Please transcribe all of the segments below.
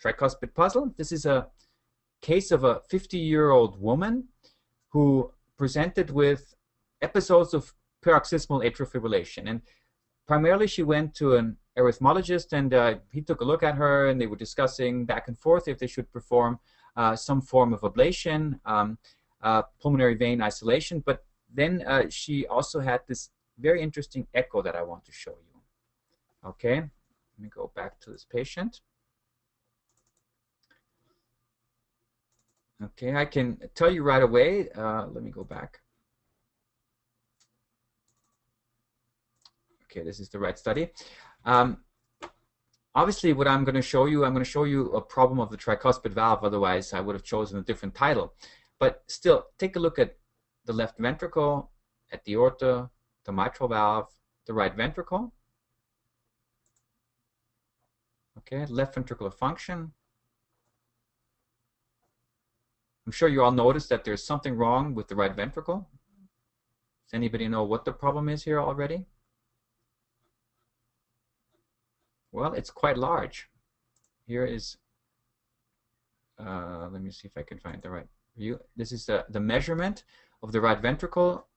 tricuspid puzzle. This is a case of a 50-year-old woman who presented with episodes of paroxysmal atrial fibrillation. And primarily she went to an arrhythmologist, and he took a look at her, and they were discussing back and forth if they should perform some form of ablation, pulmonary vein isolation. But then she also had this very interesting echo that I want to show you. Okay, let me go back to this patient. Okay, I can tell you right away. Let me go back. Okay, this is the right study. Obviously, what I'm going to show you a problem of the tricuspid valve. Otherwise, I would have chosen a different title. But still, take a look at the left ventricle, at the aorta, the mitral valve, the right ventricle. Okay, left ventricular function. I'm sure you all noticed that there's something wrong with the right ventricle. Does anybody know what the problem is here already? Well, it's quite large. Here is, let me see if I can find the right view. This is the measurement of the right ventricle,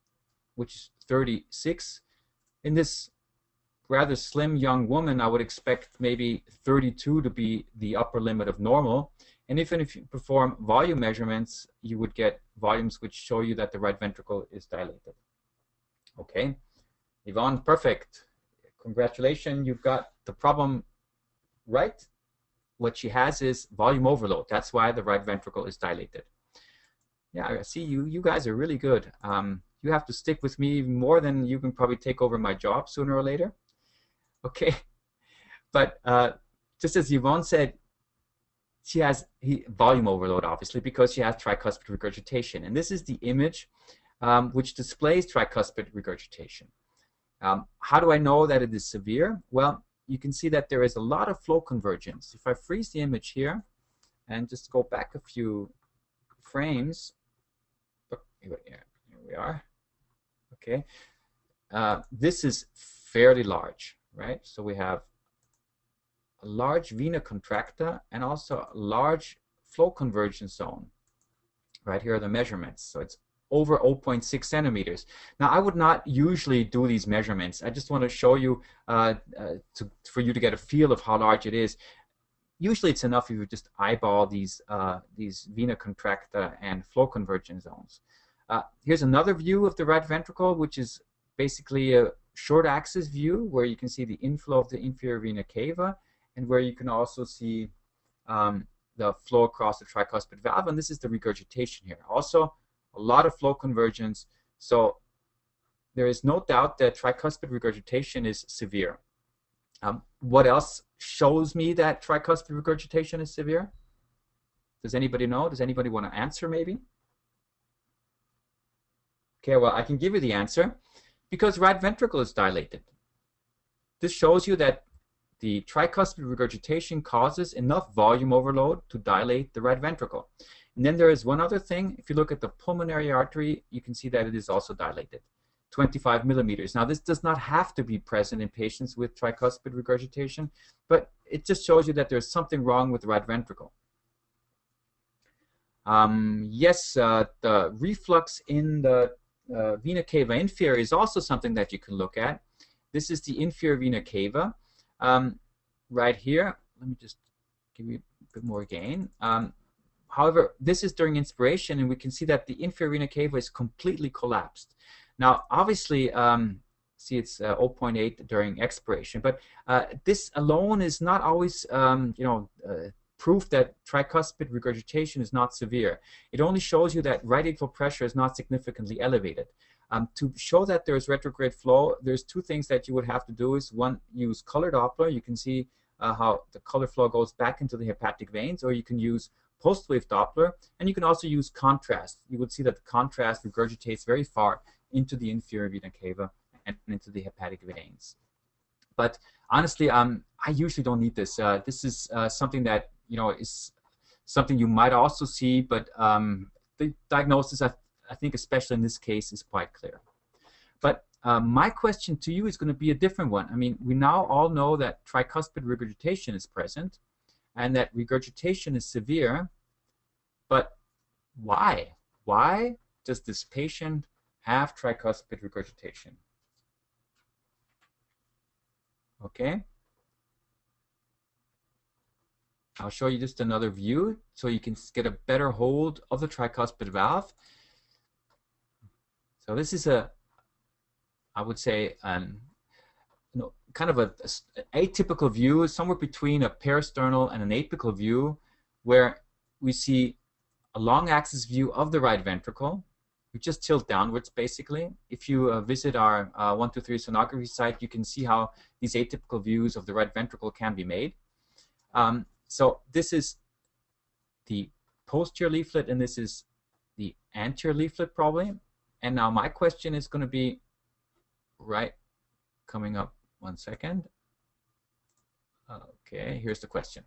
which is 36. In this rather slim young woman, I would expect maybe 32 to be the upper limit of normal. And even if you perform volume measurements, you would get volumes which show you that the right ventricle is dilated. Okay, Yvonne, perfect. Congratulations, you've got the problem right. What she has is volume overload. That's why the right ventricle is dilated. Yeah, I see you guys are really good. You have to stick with me more than you can probably take over my job sooner or later. Okay, but just as Yvonne said, she has volume overload, obviously, because she has tricuspid regurgitation. And this is the image which displays tricuspid regurgitation. How do I know that it is severe? Well, you can see that there is a lot of flow convergence. If I freeze the image here and just go back a few frames, here we are. Okay, this is fairly large, right? So we have a large vena contracta and also a large flow convergence zone. Right here are the measurements. So it's over 0.6 centimeters. Now, I would not usually do these measurements. I just want to show you for you to get a feel of how large it is. Usually, it's enough if you just eyeball these vena contracta and flow convergence zones. Here's another view of the right ventricle, which is basically a short axis view where you can see the inflow of the inferior vena cava, and where you can also see the flow across the tricuspid valve, and this is the regurgitation here. Also, a lot of flow convergence, so there is no doubt that tricuspid regurgitation is severe. What else shows me that tricuspid regurgitation is severe? Does anybody know? Does anybody want to answer maybe? Okay, well, I can give you the answer. Because right ventricle is dilated. This shows you that the tricuspid regurgitation causes enough volume overload to dilate the right ventricle. And then there is one other thing. If you look at the pulmonary artery, you can see that it is also dilated, 25 millimeters. Now, this does not have to be present in patients with tricuspid regurgitation, but it just shows you that there's something wrong with the right ventricle. Yes, the reflux in the vena cava inferior is also something that you can look at. This is the inferior vena cava right here. Let me just give you a bit more again. However, this is during inspiration, and we can see that the inferior vena cava is completely collapsed. Now, obviously, see it's 0.8 during expiration, but this alone is not always, proof that tricuspid regurgitation is not severe. It only shows you that right atrial pressure is not significantly elevated. To show that there's retrograde flow, there's two things that you would have to do. Is one, use color Doppler. You can see how the color flow goes back into the hepatic veins, or you can use post-wave Doppler, and you can also use contrast. You would see that the contrast regurgitates very far into the inferior vena cava and into the hepatic veins. But honestly, I usually don't need this. This is something that is something you might also see, but the diagnosis, I think, especially in this case, is quite clear. But my question to you is going to be a different one. I mean, we now all know that tricuspid regurgitation is present. and that regurgitation is severe. But why? Why does this patient have tricuspid regurgitation? Okay. I'll show you just another view so you can get a better hold of the tricuspid valve. So this is I would say, kind of an atypical view, somewhere between a peristernal and an apical view, where we see a long axis view of the right ventricle. We just tilt downwards, basically. If you visit our 123 sonography site, you can see how these atypical views of the right ventricle can be made. So this is the posterior leaflet, and this is the anterior leaflet, probably. And now my question is going to be, right, coming up, 1 second. Okay, here's the question.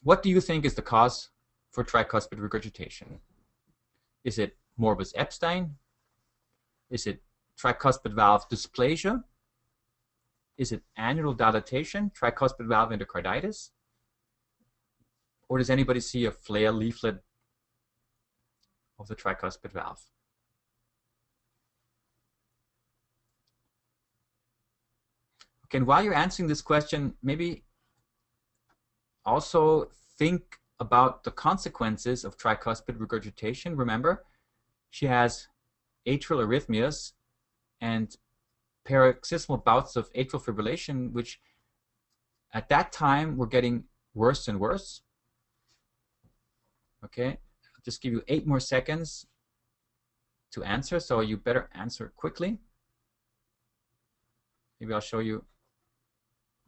What do you think is the cause for tricuspid regurgitation? Is it morbus Epstein? Is it tricuspid valve dysplasia? Is it annular dilatation, tricuspid valve endocarditis? Or does anybody see a flail leaflet of the tricuspid valve? Okay, and while you're answering this question, maybe also think about the consequences of tricuspid regurgitation. Remember, she has atrial arrhythmias and paroxysmal bouts of atrial fibrillation, which at that time were getting worse and worse. Okay, I'll just give you 8 more seconds to answer, so you better answer quickly. Maybe I'll show you.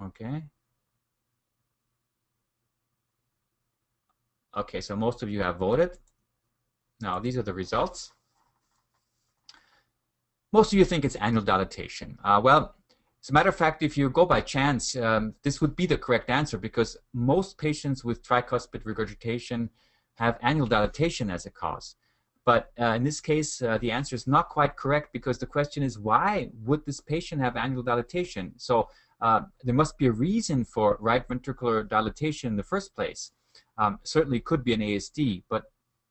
Okay. Okay, so most of you have voted. Now, these are the results. Most of you think it's annular dilatation. Well, as a matter of fact, if you go by chance, this would be the correct answer, because most patients with tricuspid regurgitation have annular dilatation as a cause. But in this case, the answer is not quite correct, because the question is, why would this patient have annular dilatation? So there must be a reason for right ventricular dilatation in the first place. Certainly could be an ASD, but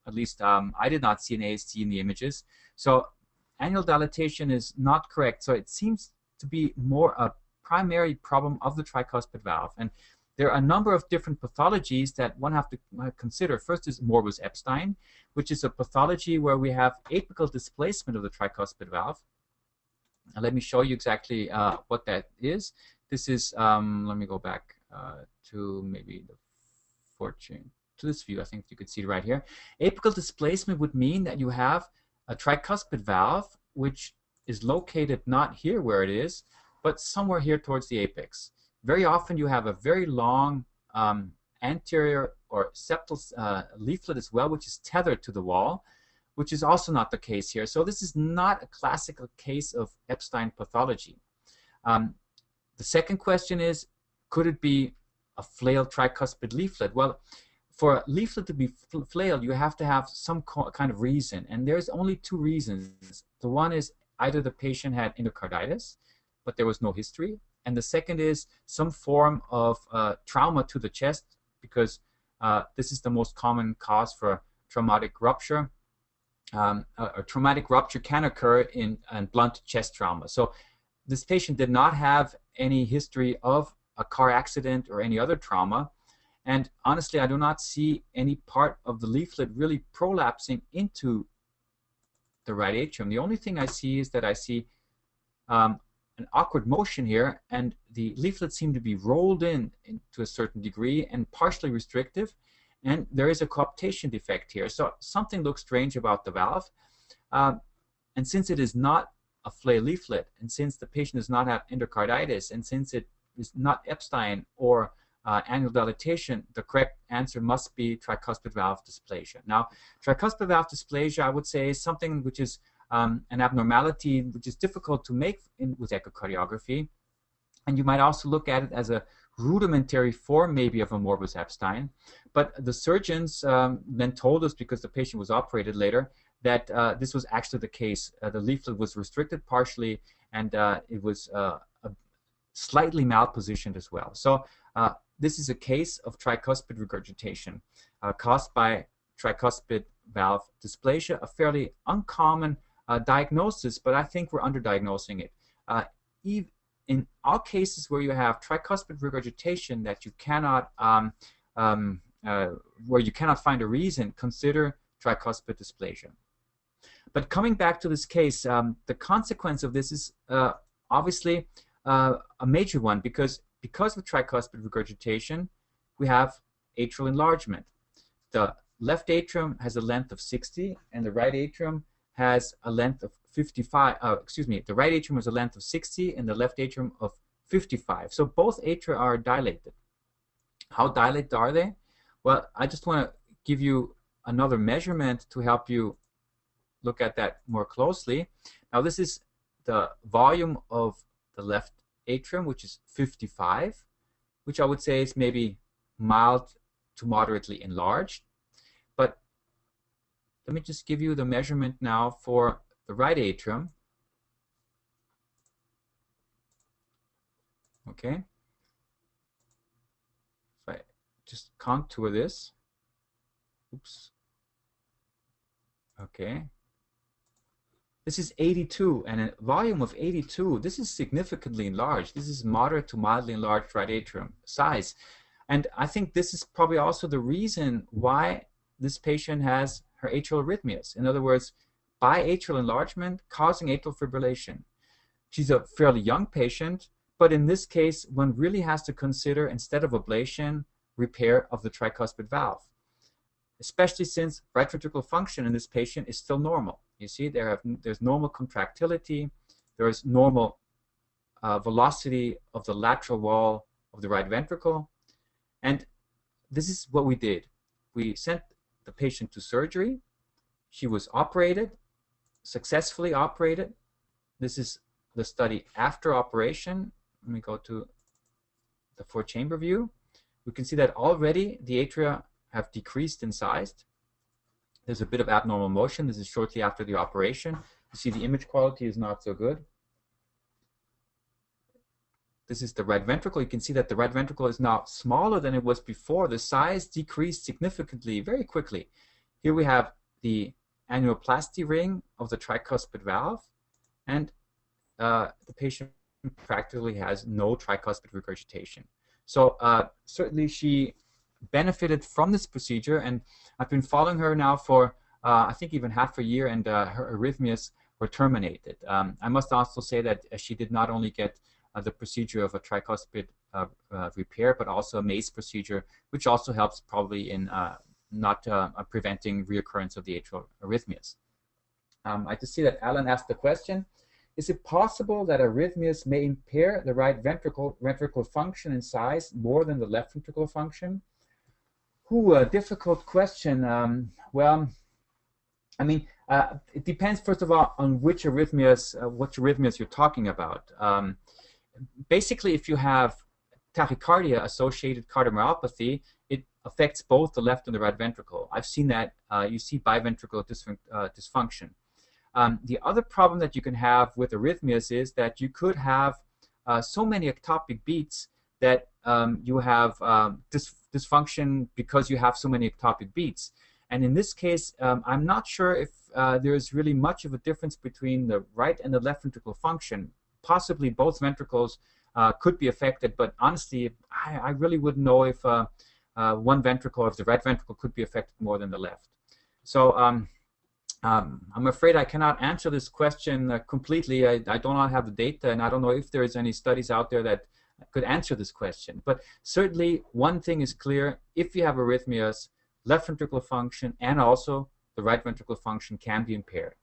at least I did not see an ASD in the images. So annular dilatation is not correct. So it seems to be more a primary problem of the tricuspid valve. And there are a number of different pathologies that one have to consider. First is morbus Epstein, which is a pathology where we have apical displacement of the tricuspid valve. Now, let me show you exactly what that is. This is, let me go back to maybe the to this view. I think you could see it right here. Apical displacement would mean that you have a tricuspid valve which is located not here where it is, but somewhere here towards the apex. Very often you have a very long anterior or septal leaflet as well, which is tethered to the wall, which is also not the case here. So this is not a classical case of Epstein pathology. The second question is, could it be a flailed tricuspid leaflet? Well, for a leaflet to be flailed, you have to have some kind of reason, and there's only 2 reasons. The one is either the patient had endocarditis, but there was no history, and the second is some form of trauma to the chest, because this is the most common cause for traumatic rupture. A traumatic rupture can occur in blunt chest trauma. So this patient did not have any history of a car accident or any other trauma, and honestly I do not see any part of the leaflet really prolapsing into the right atrium. The only thing I see is that I see an awkward motion here, and the leaflets seem to be rolled in to a certain degree and partially restrictive, and there is a coaptation defect here. So something looks strange about the valve, and since it is not a flail leaflet, and since the patient does not have endocarditis, and since it is not Epstein or annular dilatation, the correct answer must be tricuspid valve dysplasia. Now, tricuspid valve dysplasia, I would say, is something which is an abnormality which is difficult to make with echocardiography, and you might also look at it as a rudimentary form maybe of a morbus Epstein. But the surgeons then told us, because the patient was operated later, that this was actually the case. The leaflet was restricted partially, and it was slightly malpositioned as well. So this is a case of tricuspid regurgitation caused by tricuspid valve dysplasia, a fairly uncommon diagnosis, but I think we're underdiagnosing it. In all cases where you have tricuspid regurgitation that you cannot, where you cannot find a reason, consider tricuspid dysplasia. But coming back to this case, the consequence of this is obviously a major one, because of tricuspid regurgitation, we have atrial enlargement. The left atrium has a length of 60, and the right atrium has a length of 55. The right atrium has a length of 60, and the left atrium of 55. So both atria are dilated. How dilated are they? Well, I just want to give you another measurement to help you look at that more closely. Now, this is the volume of the left atrium, which is 55, which I would say is maybe mild to moderately enlarged. But let me just give you the measurement now for the right atrium. Okay. If I just contour this. Oops. Okay. This is 82, and a volume of 82. This is significantly enlarged. This is moderate to mildly enlarged right atrium size. And I think this is probably also the reason why this patient has her atrial arrhythmias. In other words, biatrial enlargement causing atrial fibrillation. She's a fairly young patient, but in this case, one really has to consider, instead of ablation, repair of the tricuspid valve, especially since right ventricular function in this patient is still normal. You see, there's normal contractility, there's normal velocity of the lateral wall of the right ventricle, and this is what we did. We sent the patient to surgery. She was operated, successfully operated. This is the study after operation. Let me go to the four-chamber view. We can see that already the atria have decreased in size. There's a bit of abnormal motion. This is shortly after the operation. You see the image quality is not so good. This is the right ventricle. You can see that the right ventricle is now smaller than it was before. The size decreased significantly very quickly. Here we have the annuloplasty ring of the tricuspid valve, and the patient practically has no tricuspid regurgitation. So certainly she benefited from this procedure, and I've been following her now for I think even half a year, and her arrhythmias were terminated. I must also say that she did not only get the procedure of a tricuspid repair, but also a MACE procedure, which also helps probably in not preventing reoccurrence of the atrial arrhythmias. I just see that Alan asked the question, is it possible that arrhythmias may impair the right ventricle function and size more than the left ventricular function? A difficult question. Well, I mean, it depends, first of all, on which arrhythmias, what arrhythmias you're talking about. Basically, if you have tachycardia-associated cardiomyopathy, it affects both the left and the right ventricle. I've seen that. You see biventricular dysfunction. The other problem that you can have with arrhythmias is that you could have so many ectopic beats that you have dysfunction because you have so many ectopic beats. And in this case, I'm not sure if there's really much of a difference between the right and the left ventricular function. Possibly both ventricles could be affected, but honestly, I really wouldn't know if one ventricle, if the right ventricle could be affected more than the left. So I'm afraid I cannot answer this question completely. I do not have the data, and I don't know if there is any studies out there that could answer this question. But certainly one thing is clear: if you have arrhythmias, left ventricular function and also the right ventricular function can be impaired.